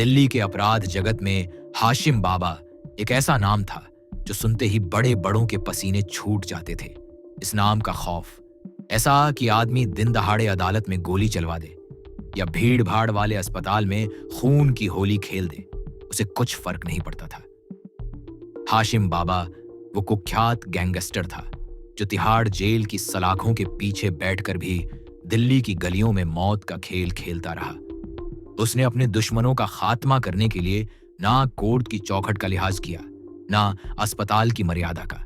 दिल्ली के अपराध जगत में हाशिम बाबा एक ऐसा नाम था जो सुनते ही बड़े बड़ों के पसीने छूट जाते थे। इस नाम का खौफ ऐसा कि आदमी दिन दहाड़े अदालत में गोली चलवा दे या भीड़ भाड़ वाले अस्पताल में खून की होली खेल दे, उसे कुछ फर्क नहीं पड़ता था। हाशिम बाबा वो कुख्यात गैंगस्टर था जो तिहाड़ जेल की सलाखों के पीछे बैठकर भी दिल्ली की गलियों में मौत का खेल खेलता रहा। उसने अपने दुश्मनों का खात्मा करने के लिए ना कोर्ट की चौखट का लिहाज किया, ना अस्पताल की मर्यादा का।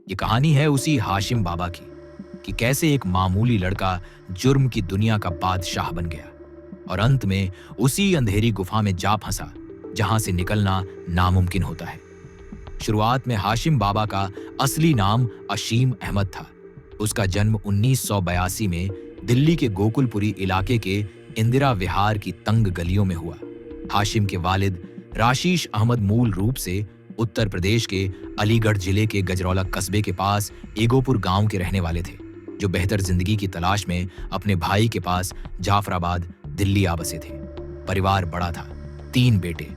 ये कहानी है उसी हाशिम बाबा की कि कैसे एक मामूली लड़का जुर्म की दुनिया का बादशाह बन गया और अंत में उसी अंधेरी गुफा में जा फंसा जहां से निकलना नामुमकिन होता है। शुरुआत में हाशिम बाबा का असली नाम अशीम अहमद था। उसका जन्म 1982 में दिल्ली के गोकुलपुरी इलाके के इंदिरा विहार की तंग गलियों में हुआ। हाशिम के वालिद राशीश अहमद मूल रूप से उत्तर प्रदेश के अलीगढ़ जिले के गजरौला कस्बे के पास एगोपुर गांव के रहने वाले थे, जो बेहतर जिंदगी की तलाश में अपने भाई के पास जाफराबाद दिल्ली आ बसे थे। परिवार बड़ा था, 3 बेटे,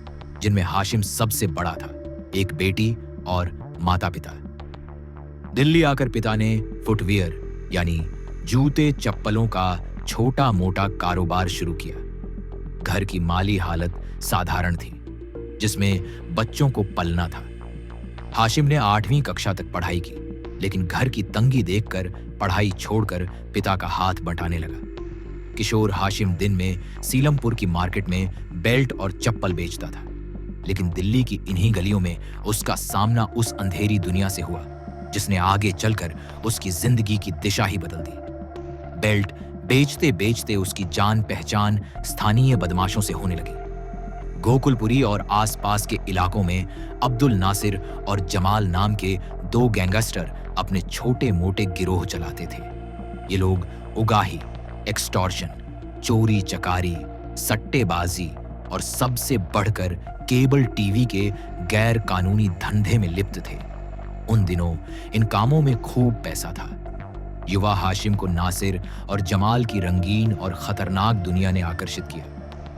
जिनमें हाशिम सबसे बड़ा था, एक बेटी और माता पिता। दिल्ली आकर पिता ने फुटवियर यानी जूते चप्पलों का छोटा मोटा कारोबार शुरू किया। घर की माली हालत साधारण थी, जिसमें बच्चों को पलना था। हाशिम ने 8वीं कक्षा तक पढ़ाई की, लेकिन घर की तंगी देखकर पढ़ाई छोड़कर पिता का हाथ बंटाने लगा। किशोर हाशिम दिन में सीलमपुर की मार्केट में बेल्ट और चप्पल बेचता था, लेकिन दिल्ली की इन्हीं गलियों में उसका सामना उस अंधेरी दुनिया से हुआ जिसने आगे चलकर उसकी जिंदगी की दिशा ही बदल दी। बेल्ट बेचते बेचते उसकी जान पहचान स्थानीय बदमाशों से होने लगी। गोकुलपुरी और आसपास के इलाकों में अब्दुल नासिर और जमाल नाम के 2 गैंगस्टर अपने छोटे मोटे गिरोह चलाते थे। ये लोग उगाही, एक्सटॉर्शन, चोरी चकारी, सट्टेबाजी और सबसे बढ़कर केबल टीवी के गैर कानूनी धंधे में लिप्त थे। उन दिनों इन कामों में खूब पैसा था। युवा हाशिम को नासिर और जमाल की रंगीन और खतरनाक दुनिया ने आकर्षित किया।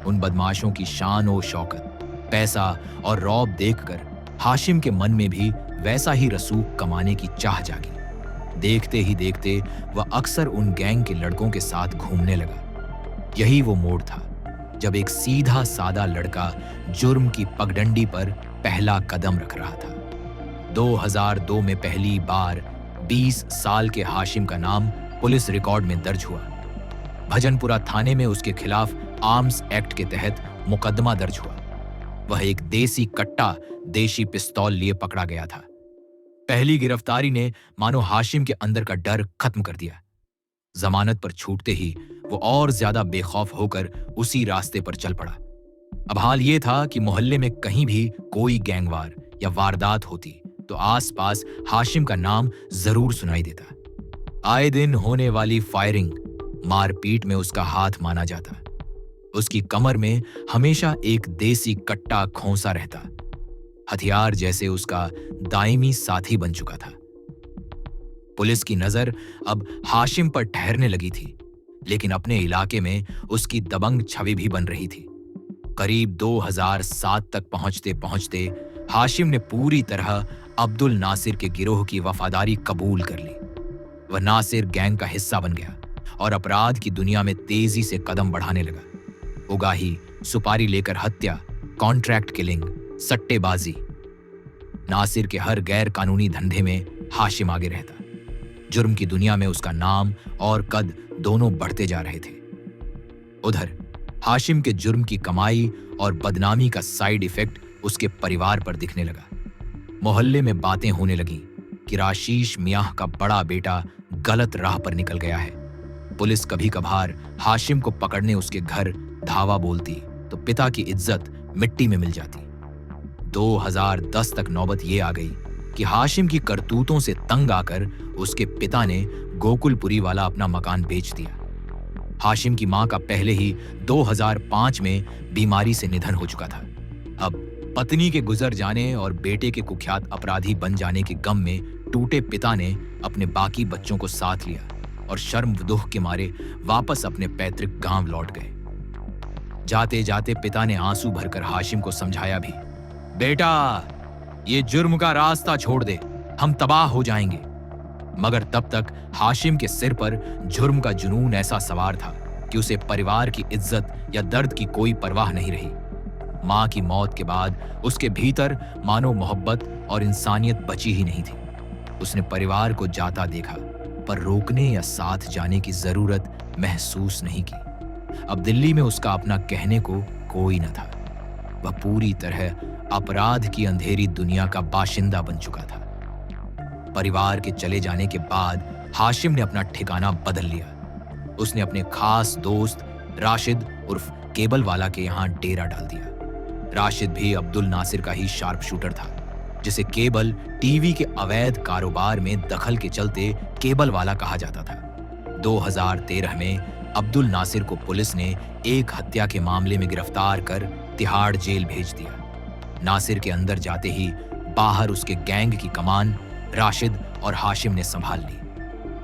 उन बदमाशों की शान और शौकत, पैसा और रौब देखकर हाशिम के मन में भी वैसा ही रसूख कमाने की चाह जागी। देखते ही देखते वह अक्सर उन गैंग के लड़कों के साथ घूमने लगा। यही वो मोड़ था जब एक सीधा सादा लड़का जुर्म की पगडंडी पर पहला कदम रख रहा था। 2002 में पहली बार 20 साल के हाशिम का नाम पुलिस रिकॉर्ड में दर्ज हुआ। भजनपुरा थाने में उसके खिलाफ आर्म्स एक्ट के तहत मुकदमा दर्ज हुआ। वह एक देसी कट्टा देशी पिस्तौल लिए पकड़ा गया था। पहली गिरफ्तारी ने मानो हाशिम के अंदर का डर खत्म कर दिया। जमानत पर छूटते ही वो और ज्यादा बेखौफ होकर उसी रास्ते पर चल पड़ा। अब हाल ये था कि मोहल्ले में कहीं भी कोई गैंगवार या वारदात होती तो आसपास हाशिम का नाम जरूर सुनाई देता। आए दिन होने वाली फायरिंग, मारपीट में उसका हाथ माना जाता। उसकी कमर में हमेशा एक देसी कट्टा खोंसा रहता, हथियार जैसे उसका दायमी साथी बन चुका था। पुलिस की नजर अब हाशिम पर ठहरने लगी थी, लेकिन अपने इलाके में उसकी दबंग छवि भी बन रही थी। करीब 2007 तक पहुंचते पहुंचते हाशिम ने पूरी तरह अब्दुल नासिर के गिरोह की वफादारी कबूल कर ली। वह नासिर गैंग का हिस्सा बन गया और अपराध की दुनिया में तेजी से कदम बढ़ाने लगा। उगाही, सुपारी लेकर हत्या, कॉन्ट्रैक्ट किलिंग, सट्टेबाजी, नासिर के हर गैर कानूनी धंधे में हाशिम आगे रहता। जुर्म की दुनिया में उसका नाम और कद दोनों बढ़ते जा रहे थे। उधर हाशिम के जुर्म की कमाई और बदनामी का साइड इफेक्ट उसके परिवार पर दिखने लगा। मोहल्ले में बातें होने लगी कि राशीश मियां का बड़ा बेटा गलत राह पर निकल गया है। पुलिस कभी कभार हाशिम को पकड़ने उसके घर धावा बोलती तो पिता की इज्जत मिट्टी में मिल जाती। 2010 तक नौबत ये आ गई कि हाशिम की करतूतों से तंग आकर उसके पिता ने गोकुलपुरी वाला अपना मकान बेच दिया। हाशिम की मां का पहले ही 2005 में बीमारी से निधन हो चुका था। अब पत्नी के गुजर जाने और बेटे के कुख्यात अपराधी बन जाने के गम में टूटे पिता ने अपने बाकी बच्चों को साथ लिया और शर्म दुख के मारे वापस अपने पैतृक गांव लौट गए। जाते जाते पिता ने आंसू भरकर हाशिम को समझाया भी। बेटा, ये जुर्म का रास्ता छोड़ दे, हम तबाह हो जाएंगे। मगर तब तक हाशिम के सिर पर जुर्म का जुनून ऐसा सवार था कि उसे परिवार की इज्जत या दर्द की कोई परवाह नहीं रही। मां की मौत के बाद उसके भीतर मानो मोहब्बत और इंसानियत बची ही नहीं थी। उसने परिवार को जाता देखा, पर रोकने या साथ जाने की जरूरत महसूस नहीं की। अब दिल्ली में उसका अपना कहने को कोई न था। वह पूरी तरह अपराध की अंधेरी दुनिया का बाशिंदा बन चुका था। परिवार के चले जाने के बाद हाशिम ने अपना ठिकाना बदल लिया। उसने अपने खास दोस्त राशिद उर्फ केबल वाला के यहाँ डेरा डाल दिया। राशिद भी अब्दुल नासिर का ही शार्प शूटर था, जिसे केबल टीवी के अवैध कारोबार में दखल के चलते केबल वाला कहा जाता था। 2013 में अब्दुल नासिर को पुलिस ने एक हत्या के मामले में गिरफ्तार कर तिहाड़ जेल भेज दिया। नासिर के अंदर जाते ही बाहर उसके गैंग की कमान राशिद और हाशिम ने संभाल ली।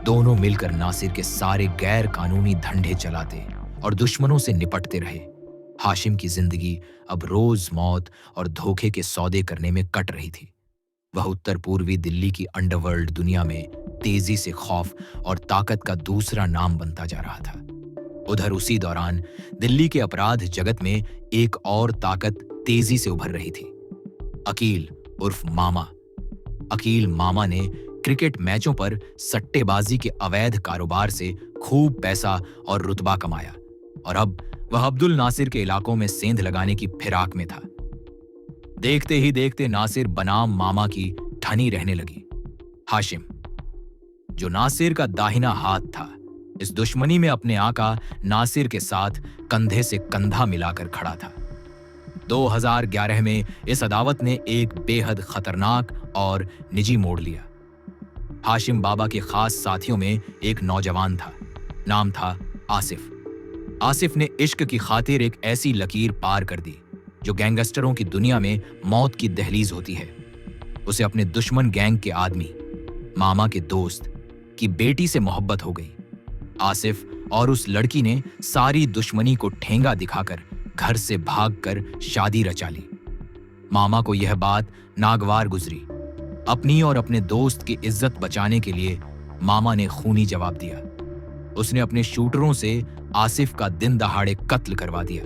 दोनों मिलकर नासिर के सारे गैर कानूनी धंधे चलाते और दुश्मनों से निपटते रहे। हाशिम की जिंदगी अब रोज मौत और धोखे के सौदे करने में कट रही थी। वह उत्तर पूर्वी दिल्ली की अंडरवर्ल्ड दुनिया में तेजी से खौफ और ताकत का दूसरा नाम बनता जा रहा था। उधर उसी दौरान दिल्ली के अपराध जगत में एक और ताकत तेजी से उभर रही थी, अकील उर्फ मामा। अकील मामा ने क्रिकेट मैचों पर सट्टेबाजी के अवैध कारोबार से खूब पैसा और रुतबा कमाया और अब वह अब्दुल नासिर के इलाकों में सेंध लगाने की फिराक में था। देखते ही देखते नासिर बनाम मामा की ठनी रहने लगी। हाशिम, जो नासिर का दाहिना हाथ था, इस दुश्मनी में अपने आका नासिर के साथ कंधे से कंधा मिलाकर खड़ा था। 2011 में इस अदावत ने एक बेहद खतरनाक और निजी मोड़ लिया। हाशिम बाबा के खास साथियों में एक नौजवान था, नाम था आसिफ। आसिफ ने इश्क की खातिर एक ऐसी लकीर पार कर दी जो गैंगस्टरों की दुनिया में मौत की दहलीज होती है। उसे अपने दुश्मन गैंग के आदमी, मामा के दोस्त की बेटी से मोहब्बत हो गई। आसिफ और उस लड़की ने सारी दुश्मनी को ठेंगा दिखाकर घर से भागकर शादी रचा ली। मामा को यह बात नागवार गुजरी। अपनी और अपने दोस्त की इज्जत बचाने के लिए मामा ने खूनी जवाब दिया। उसने अपने शूटरों से आसिफ का दिन दहाड़े कत्ल करवा दिया।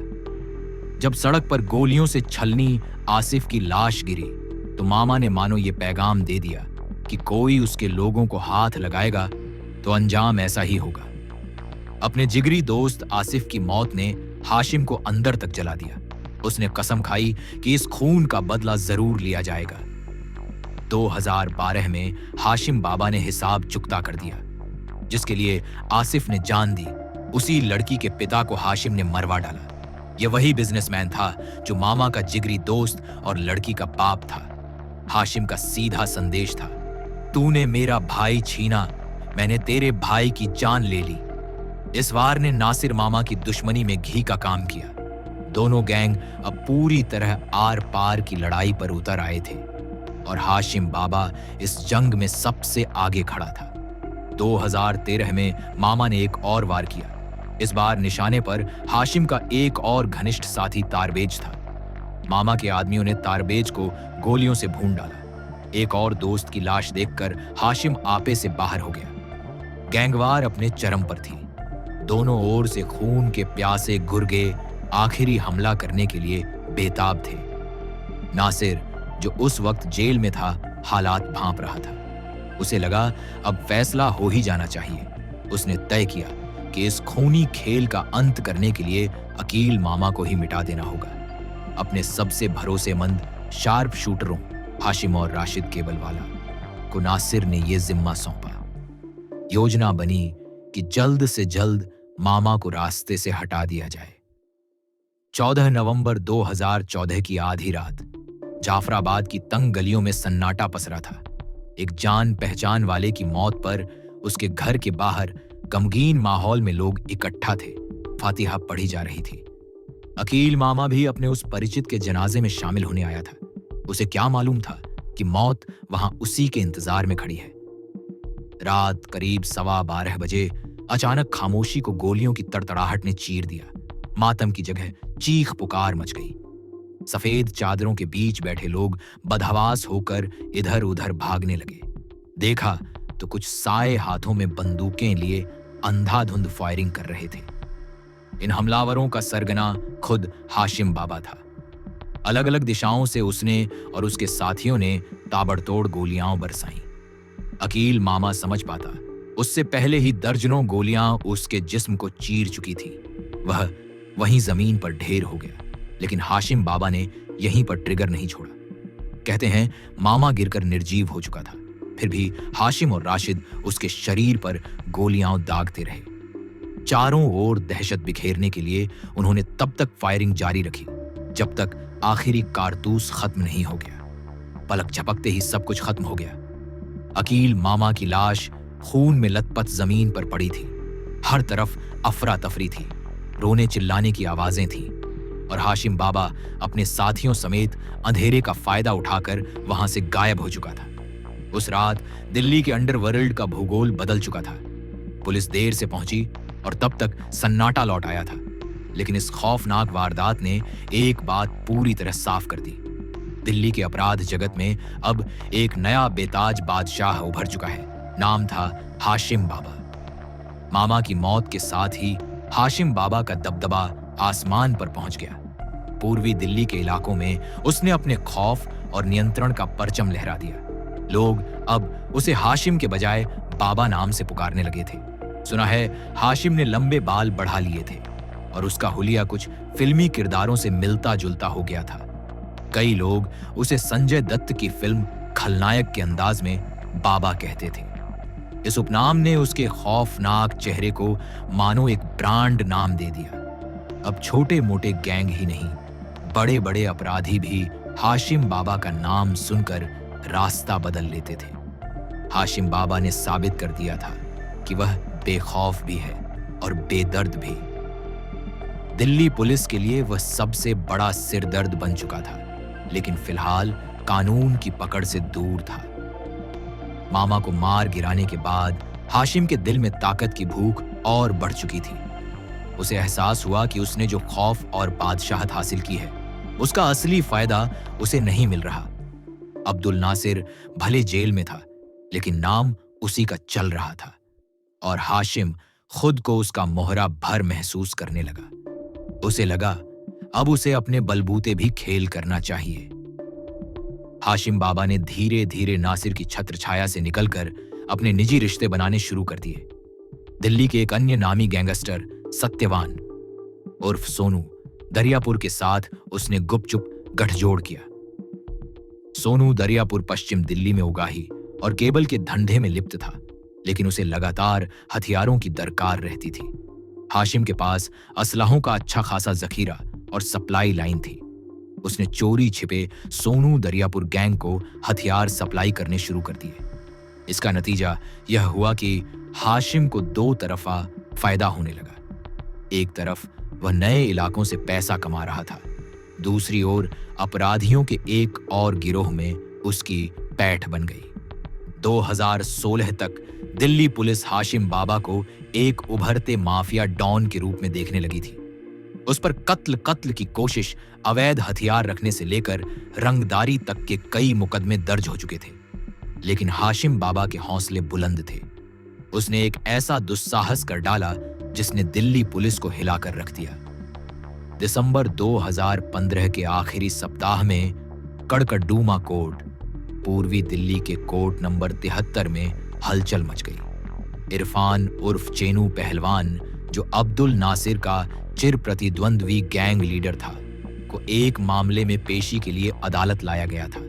जब सड़क पर गोलियों से छलनी आसिफ की लाश गिरी तो मामा ने मानो ये पैगाम दे दिया कि कोई उसके लोगों को हाथ लगाएगा तो अंजाम ऐसा ही होगा। अपने जिगरी दोस्त आसिफ की मौत ने हाशिम को अंदर तक जला दिया। उसने कसम खाई कि इस खून का बदला जरूर लिया जाएगा। 2012 में हाशिम बाबा ने हिसाब चुकता कर दिया। जिसके लिए आसिफ ने जान दी, उसी लड़की के पिता को हाशिम ने मरवा डाला। यह वही बिजनेसमैन था जो मामा का जिगरी दोस्त और लड़की का बाप था। हाशिम का सीधा संदेश था, तूने मेरा भाई छीना, मैंने तेरे भाई की जान ले ली। इस वार ने नासिर मामा की दुश्मनी में घी का काम किया। दोनों गैंग अब पूरी तरह आर पार की लड़ाई पर उतर आए थे और हाशिम बाबा इस जंग में सबसे आगे खड़ा था। 2013 में मामा ने एक और वार किया। इस बार निशाने पर हाशिम का एक और घनिष्ठ साथी तारबेज था। मामा के आदमियों ने तारबेज को गोलियों से भून डाला। एक और दोस्त की लाश देखकर हाशिम आपे से बाहर हो गया। गैंगवार अपने चरम पर थी। दोनों ओर से खून के प्यासे गुर्गे आखिरी हमला करने के लिए बेताब थे। नासिर, जो उस वक्त जेल में था, हालात भांप रहा था। उसे लगा अब फैसला हो ही जाना चाहिए। उसने तय किया कि इस खूनी खेल का अंत करने के लिए अकील मामा को ही मिटा देना होगा। अपने सबसे भरोसेमंद शार्प शूटरों हाशिम और राशिद केबलवाला को नासिर ने यह जिम्मा सौंपा। योजना बनी कि जल्द से जल्द मामा को रास्ते से हटा दिया जाए। 14 नवंबर 2014 की आधी रात जाफराबाद की तंग गलियों में सन्नाटा पसरा था। एक जान पहचान वाले की मौत पर उसके घर के बाहर गमगीन माहौल में लोग इकट्ठा थे। फातिहा पढ़ी जा रही थी। अकील मामा भी अपने उस परिचित के जनाजे में शामिल होने आया था। उसे क्या मालूम था कि मौत वहां उसी के इंतजार में खड़ी है। रात करीब 12:15 बजे अचानक खामोशी को गोलियों की तड़तड़ाहट ने चीर दिया। मातम की जगह चीख पुकार मच गई। सफेद चादरों के बीच बैठे लोग बदहवास होकर इधर उधर भागने लगे। देखा तो कुछ साए हाथों में बंदूकें लिए अंधाधुंध फायरिंग कर रहे थे। इन हमलावरों का सरगना खुद हाशिम बाबा था। अलग अलग दिशाओं से उसने और उसके साथियों ने ताबड़तोड़ गोलियां बरसाईं। अकील मामा समझ पाता, उससे पहले ही दर्जनों गोलियां उसके जिस्म को चीर चुकी थी। वह वहीं जमीन पर ढेर हो गया, लेकिन हाशिम बाबा ने यहीं पर ट्रिगर नहीं छोड़ा। कहते हैं मामा गिरकर निर्जीव हो चुका था, फिर भी हाशिम और राशिद उसके शरीर पर गोलियां दागते रहे। चारों ओर दहशत बिखेरने के लिए उन्होंने तब तक फायरिंग जारी रखी जब तक आखिरी कारतूस खत्म नहीं हो गया। पलक झपकते ही सब कुछ खत्म हो गया। अकील मामा की लाश खून में लथपथ जमीन पर पड़ी थी। हर तरफ अफरा तफरी थी, रोने चिल्लाने की आवाजें थीं और हाशिम बाबा अपने साथियों समेत अंधेरे का फायदा उठाकर वहां से गायब हो चुका था। उस रात दिल्ली के अंडरवर्ल्ड का भूगोल बदल चुका था। पुलिस देर से पहुंची और तब तक सन्नाटा लौट आया था, लेकिन इस खौफनाक वारदात ने एक बात पूरी तरह साफ कर दी। दिल्ली के अपराध जगत में अब एक नया बेताज बादशाह उभर चुका है। नाम था हाशिम बाबा। मामा की मौत के साथ ही हाशिम बाबा का दबदबा आसमान पर पहुंच गया। पूर्वी दिल्ली के इलाकों में उसने अपने खौफ और नियंत्रण का परचम लहरा दिया। लोग अब उसे हाशिम के बजाय बाबा नाम से पुकारने लगे थे। सुना है हाशिम ने लंबे बाल बढ़ा लिए थे और उसका हुलिया कुछ फिल्मी किरदारों से मिलता जुलता हो गया था। कई लोग उसे संजय दत्त की फिल्म खलनायक के अंदाज में बाबा कहते थे। इस उपनाम ने उसके खौफनाक चेहरे को मानो एक ब्रांड नाम दे दिया। अब छोटे मोटे गैंग ही नहीं, बड़े बड़े अपराधी भी हाशिम बाबा का नाम सुनकर रास्ता बदल लेते थे। हाशिम बाबा ने साबित कर दिया था कि वह बेखौफ भी है और बेदर्द भी। दिल्ली पुलिस के लिए वह सबसे बड़ा सिरदर्द बन चुका था, लेकिन फिलहाल कानून की पकड़ से दूर था। मामा को मार गिराने के बाद हाशिम के दिल में ताकत की भूख और बढ़ चुकी थी। उसे एहसास हुआ कि उसने जो खौफ और बादशाहत हासिल की है, उसका असली फायदा उसे नहीं मिल रहा। अब्दुल नासिर भले जेल में था, लेकिन नाम उसी का चल रहा था और हाशिम खुद को उसका मोहरा भर महसूस करने लगा। उसे लगा अब उसे अपने बलबूते भी खेल करना चाहिए। हाशिम बाबा ने धीरे धीरे नासिर की छत्र छाया से निकलकर अपने निजी रिश्ते बनाने शुरू कर दिए। दिल्ली के एक अन्य नामी गैंगस्टर सत्यवान उर्फ सोनू दरियापुर के साथ उसने गुपचुप गठजोड़ किया। सोनू दरियापुर पश्चिम दिल्ली में उगाही और केबल के धंधे में लिप्त था, लेकिन उसे लगातार हथियारों की दरकार रहती थी। हाशिम के पास असलहों का अच्छा खासा जखीरा और सप्लाई लाइन थी। उसने चोरी छिपे सोनू दरियापुर गैंग को हथियार सप्लाई करने शुरू कर दिए। इसका नतीजा यह हुआ कि हाशिम को दो तरफा फायदा होने लगा। एक तरफ वह नए इलाकों से पैसा कमा रहा था, दूसरी ओर अपराधियों के एक और गिरोह में उसकी पैठ बन गई। 2016 तक दिल्ली पुलिस हाशिम बाबा को एक उभरते माफिया डॉन के रूप में देखने लगी थी। उस पर कत्ल की कोशिश, अवैध हथियार रखने से लेकर रंगदारी तक के कई मुकदमे दर्ज हो चुके थे, लेकिन हाशिम बाबा के हौसले बुलंद थे। उसने एक ऐसा दुस्साहस कर डाला जिसने दिल्ली पुलिस को हिलाकर रख दिया। दिसंबर 2015 के आखिरी सप्ताह में कड़कड्डूमा कोर्ट, पूर्वी दिल्ली के कोर्ट नंबर 73 में हलचल मच गई। इरफान उर्फ चेनू पहलवान, जो अब्दुल नासिर का चिर प्रतिद्वंद्वी गैंग लीडर था, को एक मामले में पेशी के लिए अदालत लाया गया था।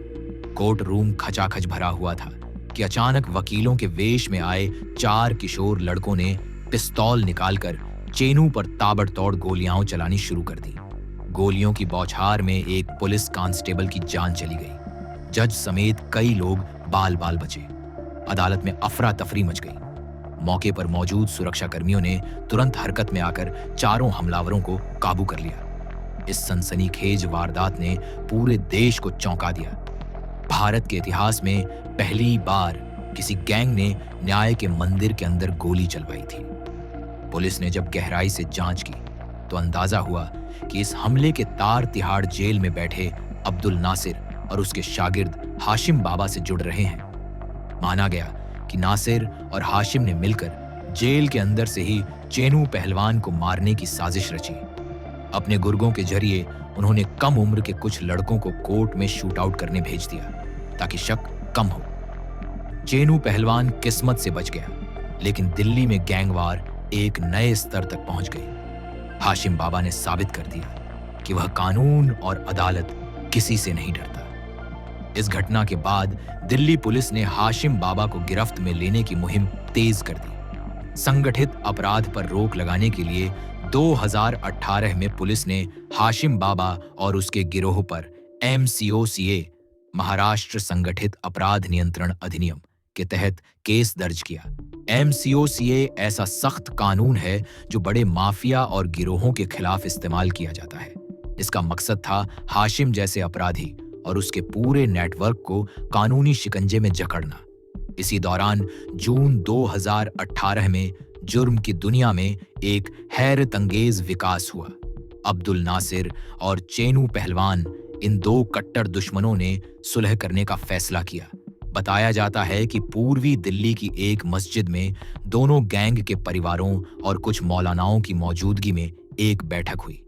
कोर्ट रूम खचाखच भरा हुआ था कि अचानक वकीलों के वेश में आए 4 किशोर लड़कों ने पिस्तौल निकालकर चेनू पर ताबड़तोड़ गोलियां चलानी शुरू कर दी। गोलियों की बौछार में एक पुलिस कांस्टेबल की जान चली गई। जज समेत कई लोग बाल बाल बचे। अदालत में अफरा तफरी मच गई। मौके पर मौजूद सुरक्षाकर्मियों ने तुरंत हरकत में आकर चारों हमलावरों को काबू कर लिया। इस सनसनीखेज वारदात ने पूरे देश को चौंका दिया। भारत के इतिहास में पहली बार किसी गैंग ने न्याय के मंदिर के अंदर गोली चलवाई थी। पुलिस ने जब गहराई से जांच की तो अंदाजा हुआ कि इस हमले के तार तिहाड़ जेल में बैठे अब्दुल नासिर और उसके शागिर्द हाशिम बाबा से जुड़ रहे हैं। माना गया कि नासिर और हाशिम ने मिलकर जेल के अंदर से ही चेनू पहलवान को मारने की साजिश रची। अपने गुर्गों के जरिए उन्होंने कम उम्र के कुछ लड़कों को कोर्ट में शूट आउट करने भेज दिया ताकि शक कम हो। चेनू पहलवान किस्मत से बच गया, लेकिन दिल्ली में गैंगवार एक नए स्तर तक पहुंच गई। हाशिम बाबा ने साबित कर दिया कि वह कानून और अदालत किसी से नहीं डरता। इस घटना के बाद दिल्ली पुलिस ने हाशिम बाबा को गिरफ्त में लेने की मुहिम तेज कर दी। संगठित अपराध पर रोक लगाने के लिए 2018 में पुलिस ने हाशिम बाबा और उसके गिरोह पर MCOCA महाराष्ट्र संगठित अपराध नियंत्रण अधिनियम के तहत केस दर्ज किया। MCOCA ऐसा सख्त कानून है जो बड़े माफिया और गिरोहों के खिलाफ इस्तेमाल किया जाता है। इसका मकसद था हाशिम जैसे अपराधी और उसके पूरे नेटवर्क को कानूनी शिकंजे में जकड़ना। इसी दौरान जून 2018 में जुर्म की दुनिया में एक हैरत अंगेज विकास हुआ। अब्दुल नासिर और चेनू पहलवान, इन दो कट्टर दुश्मनों ने सुलह करने का फैसला किया। बताया जाता है कि पूर्वी दिल्ली की एक मस्जिद में दोनों गैंग के परिवारों और कुछ मौलानाओं की मौजूदगी में एक बैठक हुई।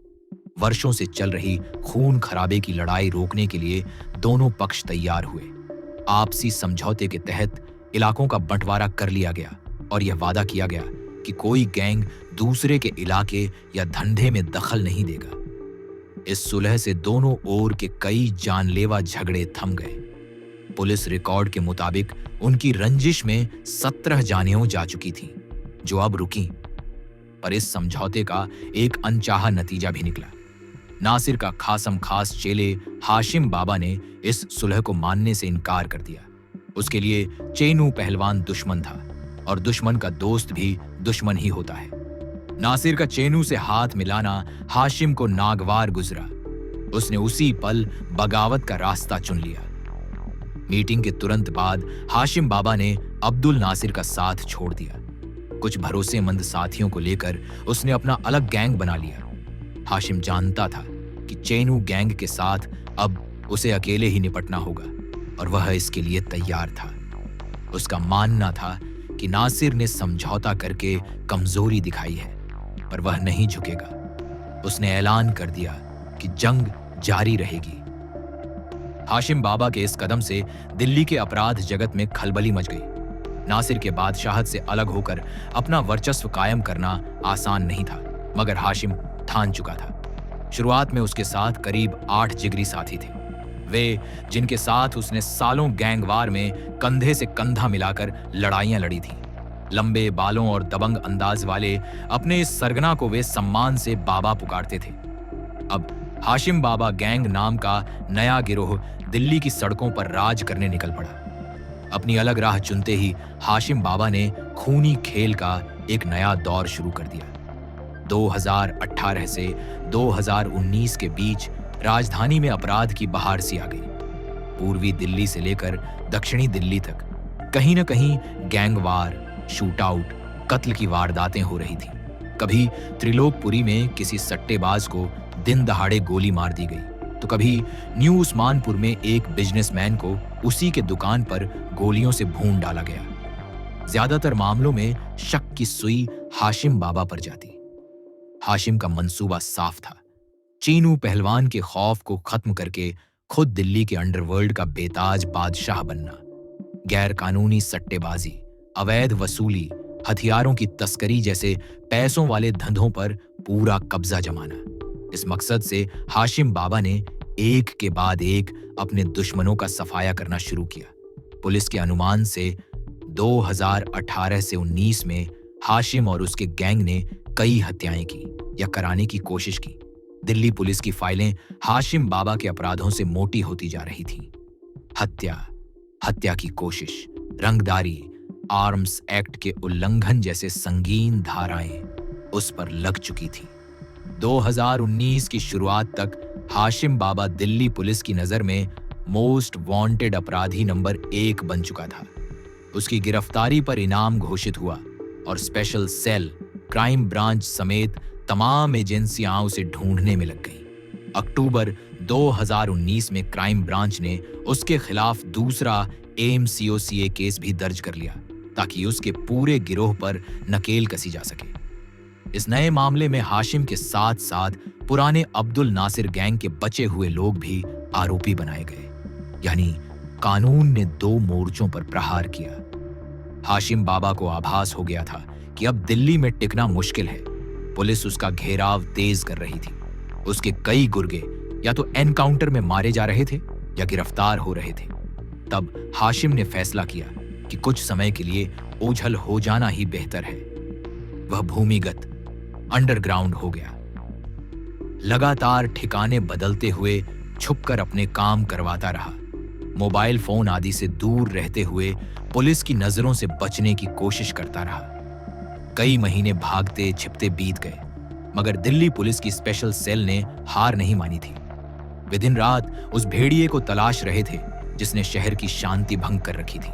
वर्षों से चल रही खून खराबे की लड़ाई रोकने के लिए दोनों पक्ष तैयार हुए। आपसी समझौते के तहत इलाकों का बंटवारा कर लिया गया और यह वादा किया गया कि कोई गैंग दूसरे के इलाके या धंधे में दखल नहीं देगा। इस सुलह से दोनों ओर के कई जानलेवा झगड़े थम गए। पुलिस रिकॉर्ड के मुताबिक उनकी रंजिश में 17 जानें जा चुकी थीं, जो अब रुकीं। पर इस समझौते का एक अनचाहा नतीजा भी निकला। नासिर का खासम खास चेले हाशिम बाबा ने इस सुलह को मानने से इनकार कर दिया। उसके लिए चेनू पहलवान दुश्मन था और दुश्मन का दोस्त भी दुश्मन ही होता है। नासिर का चेनू से हाथ मिलाना हाशिम को नागवार गुजरा। उसने उसी पल बगावत का रास्ता चुन लिया। मीटिंग के तुरंत बाद हाशिम बाबा ने अब्दुल नासिर का साथ छोड़ दिया। कुछ भरोसेमंद साथियों को लेकर उसने अपना अलग गैंग बना लिया। हाशिम जानता था कि चेनू गैंग के साथ अब उसे अकेले ही निपटना होगा और वह इसके लिए तैयार था। उसका मानना था कि नासिर ने समझौता करके कमजोरी दिखाई है, पर वह नहीं झुकेगा। उसने ऐलान कर दिया कि जंग जारी रहेगी। हाशिम बाबा के इस कदम से दिल्ली के अपराध जगत में खलबली मच गई। नासिर के बादशाहत से अलग होकर अपना वर्चस्व कायम करना आसान नहीं था, मगर हाशिम ठान चुका था। शुरुआत में उसके साथ करीब 8 जिगरी साथी थे, वे जिनके साथ उसने सालों गैंगवार में कंधे से कंधा मिलाकर लड़ाइयां लड़ी थीं। लंबे बालों और दबंग अंदाज वाले अपने इस सरगना को वे सम्मान से बाबा पुकारते थे। अब हाशिम बाबा गैंग नाम का नया गिरोह दिल्ली की सड़कों पर राज करने निकल पड़ा। अपनी अलग राह चुनते ही हाशिम बाबा ने खूनी खेल का एक नया दौर शुरू कर दिया। 2018 से 2019 के बीच राजधानी में अपराध की बहार सी आ गई। पूर्वी दिल्ली से लेकर दक्षिणी दिल्ली तक कहीं न कहीं गैंगवार, शूटआउट, कत्ल की वारदातें हो रही थीं। कभी त्रिलोकपुरी में किसी सट्टेबाज को दिन दहाड़े गोली मार दी गई, तो कभी न्यू उस्मानपुर में एक बिजनेसमैन को उसी के दुकान पर गोलियों से भून डाला गया। ज्यादातर मामलों में शक की सुई हाशिम बाबा पर जाती। हाशिम का मंसूबा साफ था, चीनू पहलवान के खौफ को खत्म करके खुद दिल्ली के अंडरवर्ल्ड का बेताज बादशाह बनना। गैर कानूनी सट्टेबाजी, अवैध वसूली, हथियारों की तस्करी जैसे पैसों वाले धंधों पर पूरा कब्जा जमाना। इस मकसद से हाशिम बाबा ने एक के बाद एक अपने दुश्मनों का सफाया करना शुरू किया। पुलिस के अनुमान से 2018 से 19 में हाशिम और उसके गैंग ने कई हत्याएं की या कराने की कोशिश की। दिल्ली पुलिस की फाइलें हाशिम बाबा के अपराधों से मोटी होती जा रही थीं। हत्या की कोशिश, रंगदारी, आर्म्स एक्ट के उल्लंघन जैसे संगीन धाराएं उस पर लग चुकी थी। 2019 की शुरुआत तक हाशिम बाबा दिल्ली पुलिस की नजर में मोस्ट वांटेड अपराधी नंबर 1 बन चुका था। उसकी गिरफ्तारी पर इनाम घोषित हुआ और स्पेशल सेल, क्राइम ब्रांच समेत तमाम एजेंसियां उसे ढूंढने में लग गईं। अक्टूबर 2019 में क्राइम ब्रांच ने उसके खिलाफ दूसरा AMCOCA केस भी दर्ज कर लिया ताकि उसके पूरे गिरोह पर नकेल कसी जा सके। इस नए मामले में हाशिम के साथ साथ पुराने अब्दुल नासिर गैंग के बचे हुए लोग भी आरोपी बनाए गए। यानी कानून ने 2 मोर्चों पर प्रहार किया। हाशिम बाबा को आभास हो गया था कि अब दिल्ली में टिकना मुश्किल है। पुलिस उसका घेराव तेज कर रही थी। उसके कई गुर्गे या तो एनकाउंटर में मारे जा रहे थे या गिरफ्तार हो रहे थे। तब हाशिम ने फैसला किया कि कुछ समय के लिए ओझल हो जाना ही बेहतर है। वह भूमिगत अंडरग्राउंड हो गया। लगातार ठिकाने बदलते हुए छुपकर अपने काम करवाता रहा। मोबाइल फोन आदि से दूर रहते हुए पुलिस की नजरों से बचने की कोशिश करता रहा। कई महीने भागते छिपते बीत गए, मगर दिल्ली पुलिस की स्पेशल सेल ने हार नहीं मानी थी। वे दिन रात उस भेड़िए को तलाश रहे थे जिसने शहर की शांति भंग कर रखी थी।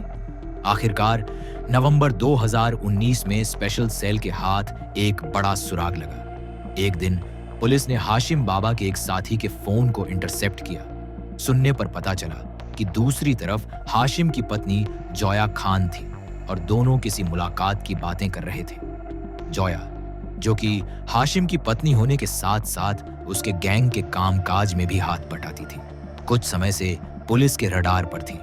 आखिरकार नवंबर 2019 में स्पेशल सेल के हाथ एक बड़ा सुराग लगा। एक दिन पुलिस ने हाशिम बाबा के एक साथी के फोन को इंटरसेप्ट किया। सुनने पर पता चला कि दूसरी तरफ हाशिम की पत्नी जोया खान थी और दोनों किसी मुलाकात की बातें कर रहे थे। जोया, जो कि हाशिम की पत्नी होने के साथ साथ उसके गैंग के कामकाज में भी हाथ बटाती थी, कुछ समय से पुलिस के रडार पर थी।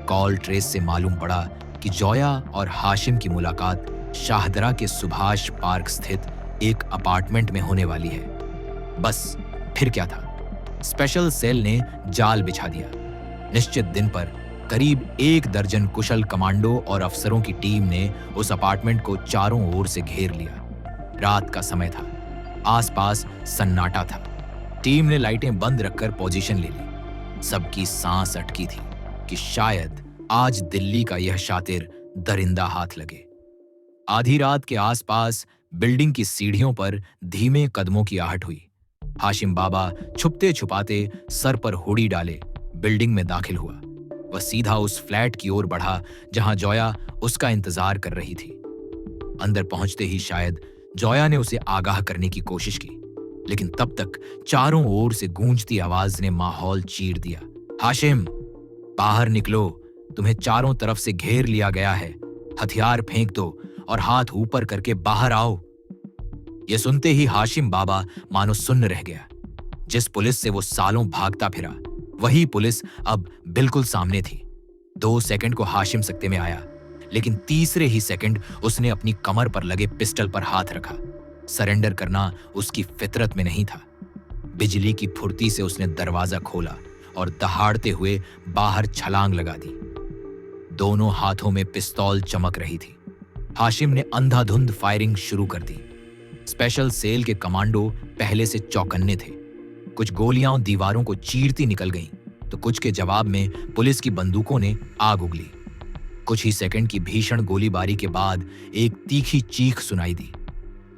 कॉल ट्रेस से मालूम पड़ा कि जोया और हाशिम की मुलाकात शाहदरा के सुभाष पार्क स्थित एक अपार्टमेंट में होने वाली है। बस फिर क्या था, स्पेशल सेल ने जाल बिछा दिया। निश्चित दिन पर करीब 1 दर्जन कुशल कमांडो और अफसरों की टीम ने उस अपार्टमेंट को चारों ओर से घेर लिया। रात का समय था, आसपास सन्नाटा था। टीम ने लाइटें बंद रखकर पोजीशन ले ली। सबकी सांस अटकी थी कि शायद आज दिल्ली का यह शातिर दरिंदा हाथ लगे। आधी रात के आसपास बिल्डिंग की सीढ़ियों पर धीमे कदमों की आहट हुई। हाशिम बाबा छुपते छुपाते सर पर हुडी डाले बिल्डिंग में दाखिल हुआ। वह सीधा उस फ्लैट की ओर बढ़ा जहां जोया उसका इंतजार कर रही थी। अंदर पहुंचते ही शायद जोया ने उसे आगाह करने की कोशिश की, लेकिन तब तक चारों ओर से गूंजती आवाज ने माहौल चीर दिया। हाशिम, बाहर निकलो, तुम्हें चारों तरफ से घेर लिया गया है। हथियार फेंक दो और हाथ ऊपर करके बाहर आओ। यह सुनते ही हाशिम बाबा मानो सुन्न रह गया। जिस पुलिस से वो सालों भागता फिरा, वही पुलिस अब बिल्कुल सामने थी। 2 सेकंड को हाशिम सकते में आया, लेकिन तीसरे ही सेकंड उसने अपनी कमर पर लगे पिस्टल पर हाथ रखा। सरेंडर करना उसकी फितरत में नहीं था। बिजली की फुर्ती से उसने दरवाजा खोला और दहाड़ते हुए बाहर छलांग लगा दी। दोनों हाथों में पिस्तौल चमक रही थी। हाशिम ने अंधाधुंध फायरिंग शुरू कर दी। स्पेशल सेल के कमांडो पहले से चौकन्ने थे। कुछ गोलियां दीवारों को चीरती निकल गईं, तो कुछ के जवाब में पुलिस की बंदूकों ने आग उगली। कुछ ही सेकंड की भीषण गोलीबारी के बाद एक तीखी चीख सुनाई दी।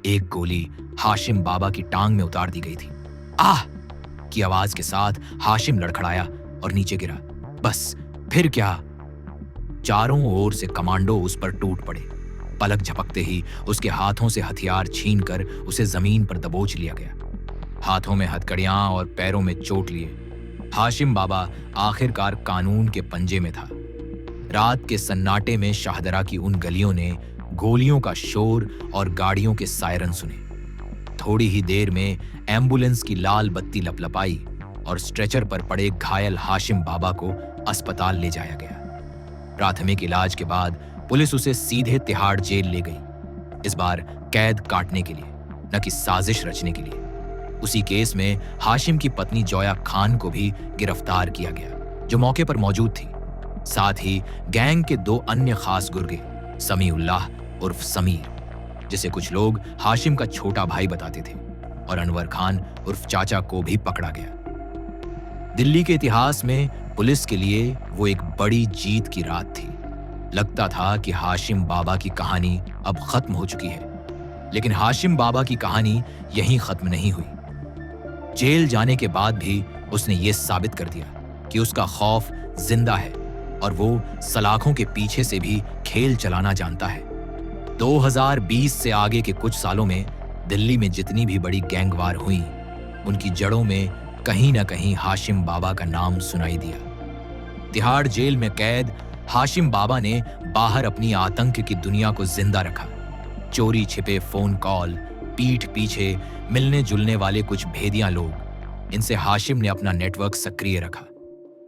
एक गोली हाशिम बाबा की टांग में उतार दी गई थी। आह की आवाज के साथ हाशिम लड़खड़ाया और नीचे गिरा। बस फिर क्या? चारों ओर से कमांडो उस पर टूट पड़े। पलक झपकते ही उसके हाथों से हथियार छीनकर उसे जमीन पर दबोच लिया गया। हाथों में हथकड़ियां और पैरों में चोट लिए हाशिम बाबा आखिरकार कानून के पंजे में था। रात के सन्नाटे में शाहदरा की उन गलियों ने गोलियों का शोर और गाड़ियों के सायरन सुने। थोड़ी ही देर में एम्बुलेंस की लाल बत्ती लपलपाई और स्ट्रेचर पर पड़े घायल हाशिम बाबा को अस्पताल ले जाया गया। प्राथमिक इलाज के बाद पुलिस उसे सीधे तिहाड़ जेल ले गई, इस बार कैद काटने के लिए, न कि साजिश रचने के लिए। उसी केस में हाशिम की पत्नी जोया खान को भी गिरफ्तार किया गया, जो मौके पर मौजूद थी। साथ ही गैंग के 2 अन्य खास गुर्गे, समीउल्लाह उर्फ समीर, जिसे कुछ लोग हाशिम का छोटा भाई बताते थे, और अनवर खान उर्फ चाचा को भी पकड़ा गया। दिल्ली के इतिहास में पुलिस के लिए वो एक बड़ी जीत की रात थी। लगता था कि हाशिम बाबा की कहानी अब खत्म हो चुकी है, लेकिन हाशिम बाबा की कहानी यहीं खत्म नहीं हुई। जेल जाने के बाद भी उसने ये साबित कर दिया कि उसका खौफ जिंदा है और वो सलाखों के पीछे से भी खेल चलाना जानता है। 2020 से आगे के कुछ सालों में दिल्ली में जितनी भी बड़ी गैंगवार हुई, उनकी जड़ों में कहीं ना कहीं हाशिम बाबा का नाम सुनाई दिया। तिहाड़ जेल में कैद हाशिम बाबा ने बाहर अपनी आतंक की दुनिया को जिंदा रखा। चोरी छिपे फोन कॉल, पीठ पीछे मिलने जुलने वाले कुछ भेदिया लोग, इनसे हाशिम ने अपना नेटवर्क सक्रिय रखा।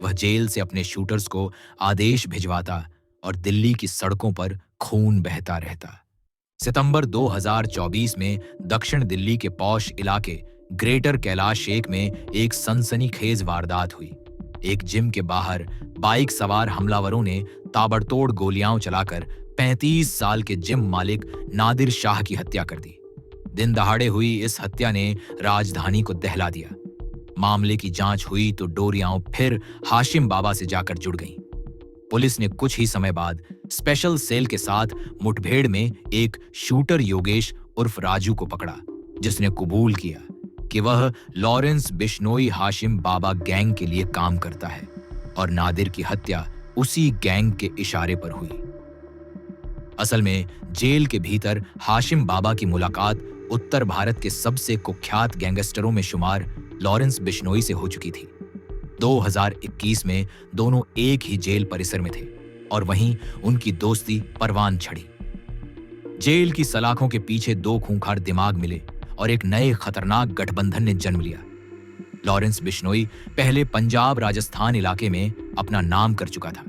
वह जेल से अपने शूटर्स को आदेश भिजवाता और दिल्ली की सड़कों पर खून बहता रहता। सितंबर 2024 में दक्षिण दिल्ली के पौश इलाके ग्रेटर कैलाश शेख में एक सनसनीखेज वारदात हुई। एक जिम के बाहर बाइक सवार हमलावरों ने ताबड़तोड़ गोलियां चलाकर 35 साल के जिम मालिक नादिर शाह की हत्या कर दी। दिन दहाड़े हुई इस हत्या ने राजधानी को दहला दिया। मामले की जांच हुई तो डोरियां फिर हाशिम बाबा से जाकर जुड़ गईं। पुलिस ने कुछ ही समय बाद स्पेशल सेल के साथ मुठभेड़ में एक शूटर योगेश उर्फ राजू को पकड़ा, जिसने कबूल किया कि वह लॉरेंस बिश्नोई हाशिम बाबा गैंग के लिए काम करता है और नादिर की हत्या उसी गैंग के इशारे पर हुई। असल में जेल के भीतर हाशिम बाबा की मुलाकात उत्तर भारत के सबसे कुख्यात गैंगस्टरों में शुमार लॉरेंस बिश्नोई से हो चुकी थी। 2021 में दोनों एक ही जेल परिसर में थे और वहीं उनकी दोस्ती परवान चढ़ी। जेल की सलाखों के पीछे दो खूंखार दिमाग मिले और एक नए खतरनाक गठबंधन ने जन्म लिया। लॉरेंस बिश्नोई पहले पंजाब राजस्थान इलाके में अपना नाम कर चुका था,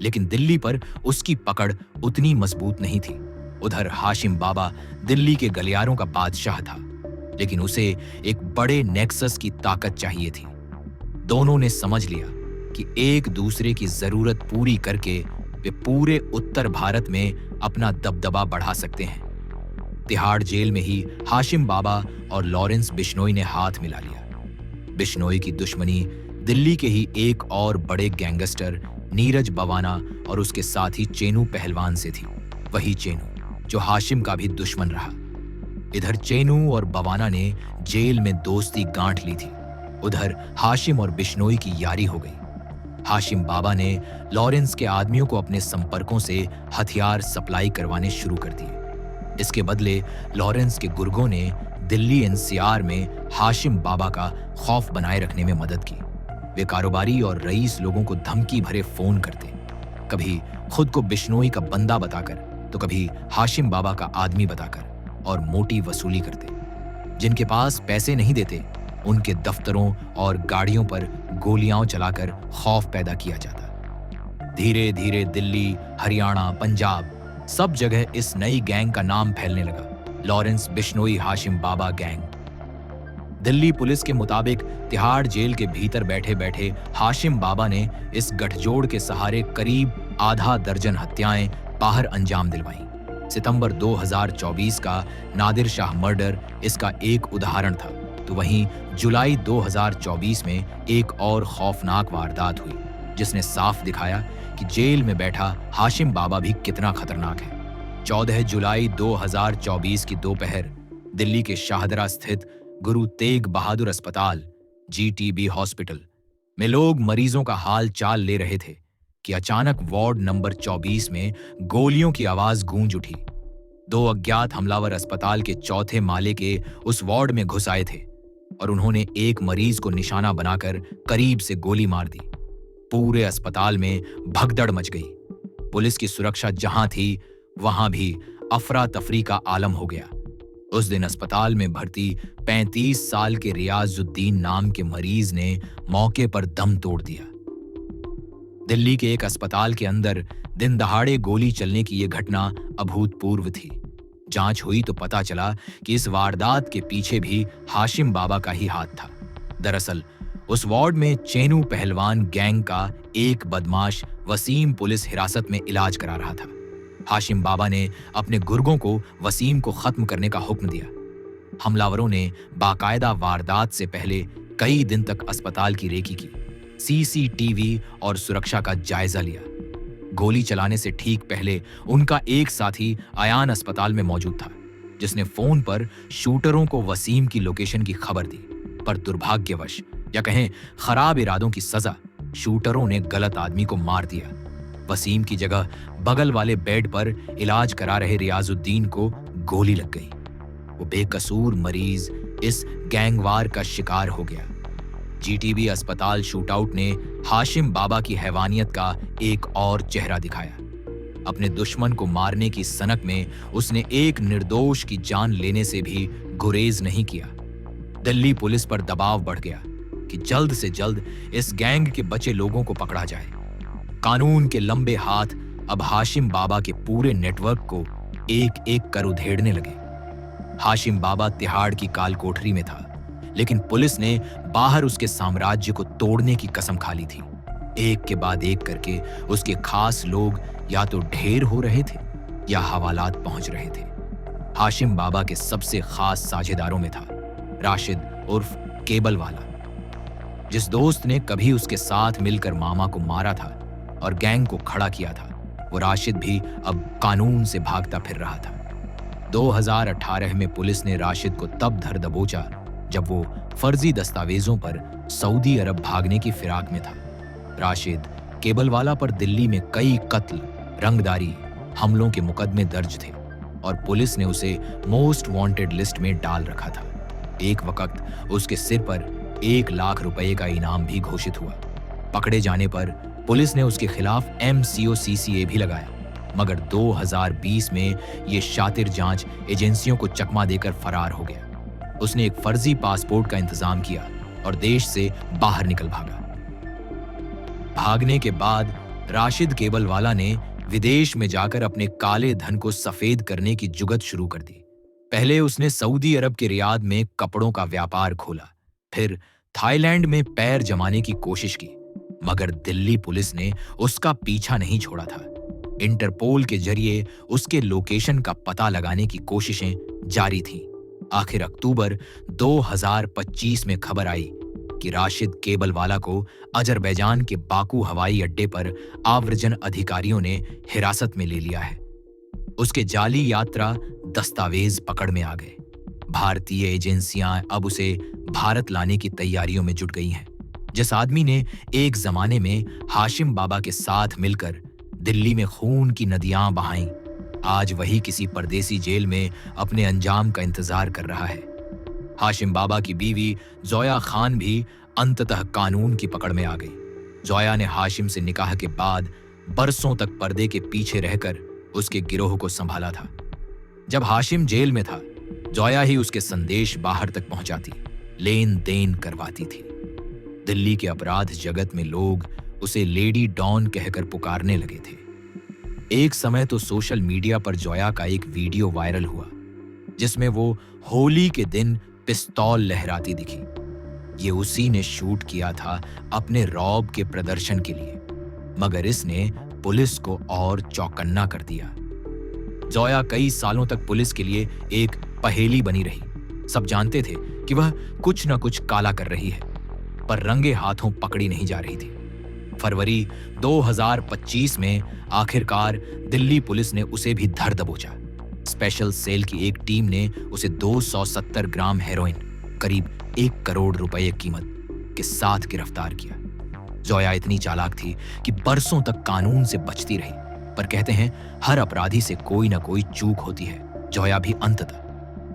लेकिन दिल्ली पर उसकी पकड़ उतनी मजबूत नहीं थी। उधर हाशिम बाबा दिल्ली के गलियारों का बादशाह था, लेकिन उसे एक बड़े नेक्सस की ताकत चाहिए थी। दोनों ने समझ लिया कि एक दूसरे की जरूरत पूरी करके वे पूरे उत्तर भारत में अपना दबदबा बढ़ा सकते हैं। तिहाड़ जेल में ही हाशिम बाबा और लॉरेंस बिश्नोई ने हाथ मिला लिया। बिश्नोई की दुश्मनी दिल्ली के ही एक और बड़े गैंगस्टर नीरज बवाना और उसके साथी चेनू पहलवान से थी। वही चेनू जो हाशिम का भी दुश्मन रहा। इधर चेनू और बवाना ने जेल में दोस्ती गांठ ली थी, उधर हाशिम और बिश्नोई की यारी हो गई। हाशिम बाबा ने लॉरेंस के आदमियों को अपने संपर्कों से हथियार सप्लाई करवाने शुरू कर दिए। इसके बदले लॉरेंस के गुर्गों ने दिल्ली एनसीआर में हाशिम बाबा का खौफ बनाए रखने में मदद की। वे कारोबारी और रईस लोगों को धमकी भरे फोन करते, कभी खुद को बिश्नोई का बंदा बताकर तो कभी हाशिम बाबा का आदमी बताकर, और मोटी वसूली करते। जिनके पास पैसे नहीं देते उनके दफ्तरों और गाड़ियों पर गोलियां चलाकर खौफ पैदा किया जाता। धीरे धीरे दिल्ली, हरियाणा, पंजाब सब जगह इस नई गैंग का नाम फैलने लगा, लॉरेंस बिश्नोई हाशिम बाबा गैंग। दिल्ली पुलिस के मुताबिक तिहाड़ जेल के भीतर बैठे बैठे हाशिम बाबा ने इस गठजोड़ के सहारे करीब आधा दर्जन हत्याएं बाहर अंजाम दिलवाईं। सितंबर 2024 का नादिर शाह मर्डर इसका एक उदाहरण था, तो वहीं जुलाई 2024 में एक और खौफनाक वारदात हुई, जिसने साफ दिखाया कि जेल में बैठा हाशिम बाबा भी कितना खतरनाक है। 14 जुलाई 2024 की दोपहर दिल्ली के शाहदरा स्थित गुरु तेग बहादुर अस्पताल जीटीबी हॉस्पिटल में लोग मरीजों का हाल चाल ले रहे थे कि अचानक वार्ड नंबर 24 में गोलियों की आवाज गूंज उठी। दो अज्ञात हमलावर अस्पताल के चौथे माले के उस वार्ड में घुस आए थे और उन्होंने एक मरीज को निशाना बनाकर करीब से गोली मार दी। पूरे अस्पताल में भगदड़ मच गई। पुलिस की सुरक्षा जहां थी वहां भी अफरा तफरी का आलम हो गया। उस दिन अस्पताल में भर्ती 35 साल के रियाजुद्दीन नाम के मरीज ने मौके पर दम तोड़ दिया। दिल्ली के एक अस्पताल के अंदर दिन दहाड़े गोली चलने की यह घटना अभूतपूर्व थी। जांच हुई तो पता चला कि इस वारदात के पीछे भी हाशिम बाबा का ही हाथ था। दरअसल उस वार्ड में चेनू पहलवान गैंग का एक बदमाश वसीम पुलिस हिरासत में इलाज करा रहा था। हाशिम बाबा ने अपने गुर्गों को वसीम को खत्म करने का हुक्म दिया। हमलावरों ने बाकायदा वारदात से पहले कई दिन तक अस्पताल की रेकी की, सीसीटीवी और सुरक्षा का जायजा लिया। गोली चलाने से ठीक पहले उनका एक साथी अयान अस्पताल में मौजूद था, जिसने फोन पर शूटरों को वसीम की लोकेशन की खबर दी। पर दुर्भाग्यवश या कहें खराब इरादों की सजा, शूटरों ने गलत आदमी को मार दिया। वसीम की जगह बगल वाले बेड पर इलाज करा रहे रियाजुद्दीन को गोली लग गई। वो बेकसूर मरीज इस गैंगवार का शिकार हो गया। जीटीबी अस्पताल शूटआउट ने हाशिम बाबा की हैवानियत का एक और चेहरा दिखाया। अपने दुश्मन को मारने की सनक में उसने एक निर्दोष की जान लेने से भी गुरेज नहीं किया। दिल्ली पुलिस पर दबाव बढ़ गया कि जल्द से जल्द इस गैंग के बचे लोगों को पकड़ा जाए। कानून के लंबे हाथ अब हाशिम बाबा के पूरे नेटवर्क को एक एक कर उधेड़ने लगे। हाशिम बाबा तिहाड़ की काल कोठरी में था, लेकिन पुलिस ने बाहर उसके साम्राज्य को तोड़ने की कसम खा ली थी। एक के बाद एक करके उसके खास लोग या तो ढेर हो रहे थे या हवालात पहुंच रहे थे। हाशिम बाबा के सबसे खास साझेदारों में था राशिद उर्फ केबल वाला। जिस दोस्त ने कभी उसके साथ मिलकर मामा को मारा था और गैंग को खड़ा किया था, वो राशिद भी अब कानून से भागता फिर रहा था। 2018 में पुलिस ने राशिद को तब धर दबोचा जब वो फर्जी दस्तावेजों पर सऊदी अरब भागने की फिराक में था। राशिद केबलवाला पर दिल्ली में कई कत्ल, रंगदारी, हमलों के मुकदमे दर्ज थे और पुलिस ने उसे मोस्ट वांटेड लिस्ट में डाल रखा था। एक वक्त उसके सिर पर 1 लाख रुपए का इनाम भी घोषित हुआ। पकड़े जाने पर पुलिस ने उसके खिलाफ MCO-CCA भी लगाया, मगर 2020 में ये शातिर जांच एजेंसियों को चकमा देकर फरार हो गया। उसने एक फर्जी पासपोर्ट का इंतजाम किया और देश से बाहर निकल भागा। भागने के बाद राशिद केबलवाला ने विदेश में जाकर अपने काले धन को सफेद करने की जुगत शुरू कर दी। पहले उसने सऊदी अरब के रियाद में कपड़ों का व्यापार खोला, फिर थाईलैंड में पैर जमाने की कोशिश की, मगर दिल्ली पुलिस ने उसका पीछा नहीं छोड़ा था। इंटरपोल के जरिए उसके लोकेशन का पता लगाने की कोशिशें जारी थीं। आखिर अक्टूबर 2025 में खबर आई कि राशिद केबलवाला को अजरबैजान के बाकू हवाई अड्डे पर आव्रजन अधिकारियों ने हिरासत में ले लिया है। उसके जाली यात्रा दस्तावेज पकड़ में आ गए। भारतीय एजेंसियां अब उसे भारत लाने की तैयारियों में जुट गई हैं। जिस आदमी ने एक जमाने में हाशिम बाबा के साथ मिलकर दिल्ली में खून की नदियां बहाईं, आज वही किसी परदेसी जेल में अपने अंजाम का इंतजार कर रहा है। हाशिम बाबा की बीवी जोया खान भी अंततः कानून की पकड़ में आ गई। जोया ने हाशिम से निकाह के बाद बरसों तक पर्दे के पीछे रहकर उसके गिरोह को संभाला था। जब हाशिम जेल में था, जोया ही उसके संदेश बाहर तक पहुंचाती, लेन देन करवाती थी। दिल्ली के अपराध जगत में लोग उसे लेडी डॉन कहकर पुकारने लगे थे। एक समय तो सोशल मीडिया पर जोया का एक वीडियो वायरल हुआ जिसमें वो होली के दिन पिस्तौल लहराती दिखी। ये उसी ने शूट किया था अपने रौब के प्रदर्शन के लिए, मगर इसने पुलिस को और चौकन्ना कर दिया। जोया कई सालों तक पुलिस के लिए एक पहेली बनी रही। सब जानते थे कि वह कुछ न कुछ काला कर रही है, पर रंगे हाथों पकड़ी नहीं जा रही थी। फरवरी 2025 में आखिरकार दिल्ली पुलिस ने उसे भी धर दबोचा। स्पेशल सेल की एक टीम ने उसे 270 ग्राम हेरोइन, करीब 1 करोड़ रुपए कीमत के साथ गिरफ्तार किया। जोया इतनी चालाक थी कि बरसों तक कानून से बचती रही, पर कहते हैं हर अपराधी से कोई ना कोई चूक होती है। जोया भी अंततः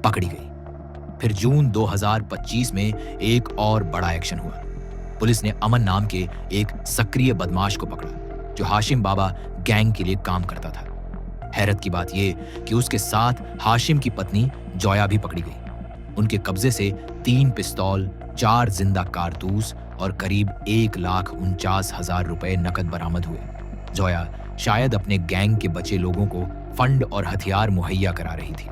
पकड़ी गई। फिर जून 2025 में एक और बड़ा एक्शन हुआ। पुलिस ने अमन नाम के एक सक्रिय बदमाश को पकड़ा जो हाशिम बाबा गैंग के लिए काम करता था। हैरत की बात यह कि उसके साथ हाशिम की पत्नी जोया भी पकड़ी गई। उनके कब्जे से 3 पिस्तौल, 4 जिंदा कारतूस और करीब 1,49,000 रुपए नकद बरामद हुए। जोया शायद अपने गैंग के बचे लोगों को फंड और हथियार मुहैया करा रही थी।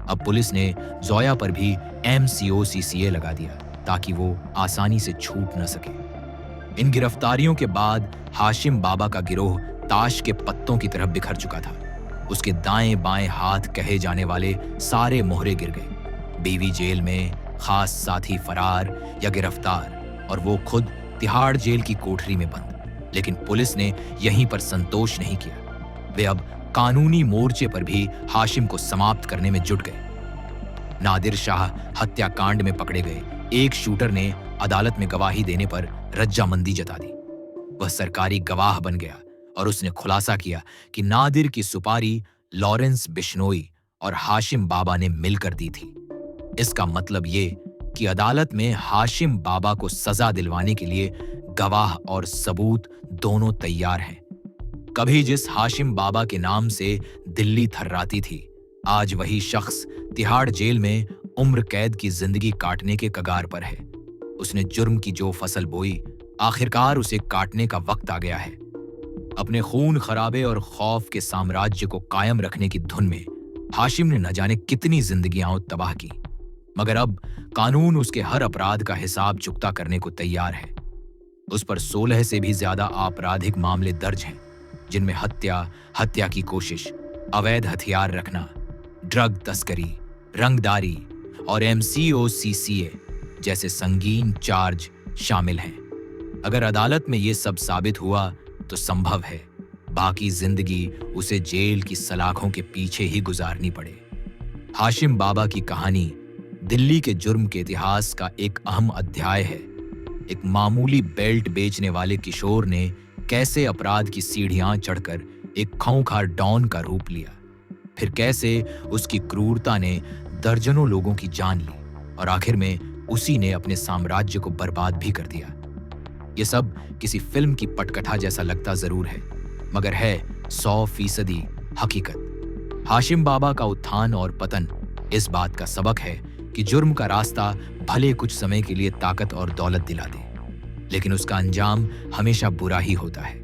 अब पुलिस ने जोया पर भी MCO-CCA लगा दिया ताकि वो आसानी से छूट न सके। इन गिरफ्तारियों के बाद हाशिम बाबा का गिरोह ताश के पत्तों की तरह बिखर चुका था। उसके दाएं बाएं हाथ कहे जाने वाले सारे मोहरे गिर गए। बीवी जेल में, खास साथी फरार या गिरफ्तार और वो खुद तिहाड़ जेल की कोठरी में बंद। लेकिन पुलिस ने यहीं पर संतोष नहीं किया। वे अब कानूनी मोर्चे पर भी हाशिम को समाप्त करने में जुट गए। नादिर शाह हत्याकांड में पकड़े गए एक शूटर ने अदालत में गवाही देने पर रज्जामंदी जता दी। वह सरकारी गवाह बन गया और उसने खुलासा किया कि नादिर की सुपारी लॉरेंस बिश्नोई और हाशिम बाबा ने मिलकर दी थी। इसका मतलब ये कि अदालत में हाशिम बाबा को सजा दिलवाने के लिए गवाह और सबूत दोनों तैयार हैं। कभी जिस हाशिम बाबा के नाम से दिल्ली थर्राती थी, आज वही शख्स तिहाड़ जेल में उम्र कैद की जिंदगी काटने के कगार पर है। उसने जुर्म की जो फसल बोई, आखिरकार उसे काटने का वक्त आ गया है। अपने खून खराबे और खौफ के साम्राज्य को कायम रखने की धुन में हाशिम ने न जाने कितनी जिंदगियां तबाह की, मगर अब कानून उसके हर अपराध का हिसाब चुकता करने को तैयार है। उस पर 16 से भी ज्यादा आपराधिक मामले दर्ज हैं, जिनमें हत्या, हत्या की कोशिश, अवैध हथियार रखना, ड्रग तस्करी, रंगदारी और MCOCCA जैसे संगीन चार्ज शामिल हैं। अगर अदालत में ये सब साबित हुआ तो संभव है बाकी जिंदगी उसे जेल की सलाखों के पीछे ही गुजारनी पड़े। हाशिम बाबा की कहानी दिल्ली के जुर्म के इतिहास का एक अहम अध्याय है। एक मामूली बेल्ट बेचने वाले किशोर ने कैसे अपराध की सीढ़ियां चढ़कर एक खूंखार डॉन का रूप लिया, फिर कैसे उसकी क्रूरता ने दर्जनों लोगों की जान ली और आखिर में उसी ने अपने साम्राज्य को बर्बाद भी कर दिया। ये सब किसी फिल्म की पटकथा जैसा लगता जरूर है, मगर है 100% हकीकत। हाशिम बाबा का उत्थान और पतन इस बात का सबक है कि जुर्म का रास्ता भले कुछ समय के लिए ताकत और दौलत दिला दे, लेकिन उसका अंजाम हमेशा बुरा ही होता है।